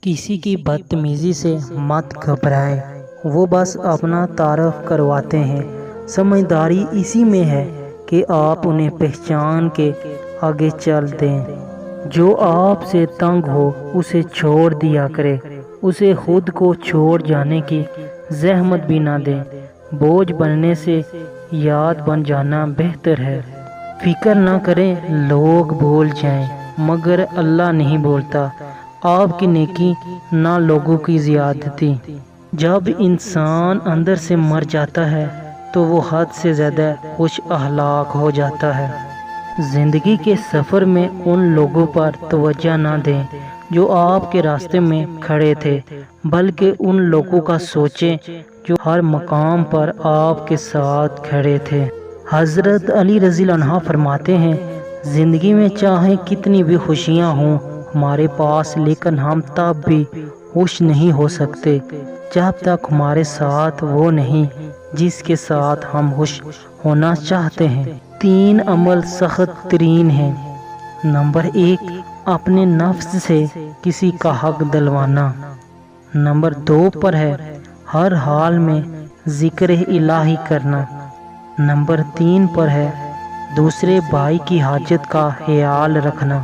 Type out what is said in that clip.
کسی کی بدتمیزی سے مت گھبرائیں، وہ بس اپنا تعارف کرواتے ہیں۔ سمجھداری اسی میں ہے کہ آپ انہیں پہچان کے آگے چل دیں۔ جو آپ سے تنگ ہو اسے چھوڑ دیا کرے، اسے خود کو چھوڑ جانے کی زحمت بھی نہ دیں۔ بوجھ بننے سے یاد بن جانا بہتر ہے۔ فکر نہ کریں لوگ بھول جائیں مگر اللہ نہیں بولتا۔ آپ کی نیکی نہ لوگوں کی زیادتی۔ جب انسان اندر سے مر جاتا ہے تو وہ حد سے زیادہ خوش اخلاق ہو جاتا ہے۔ زندگی کے سفر میں ان لوگوں پر توجہ نہ دیں جو آپ کے راستے میں کھڑے تھے، بلکہ ان لوگوں کا سوچیں جو ہر مقام پر آپ کے ساتھ کھڑے تھے۔ حضرت علی رضی اللہ عنہ فرماتے ہیں، زندگی میں چاہے کتنی بھی خوشیاں ہوں ہمارے پاس، لیکن ہم تب بھی خوش نہیں ہو سکتے جب تک ہمارے ساتھ وہ نہیں جس کے ساتھ ہم خوش ہونا چاہتے ہیں۔ 3 عمل سخت ترین ہیں۔ نمبر 1، اپنے نفس سے کسی کا حق دلوانا۔ نمبر 2 پر ہے ہر حال میں ذکر الہی کرنا۔ نمبر 3 پر ہے دوسرے بھائی کی حاجت کا خیال رکھنا۔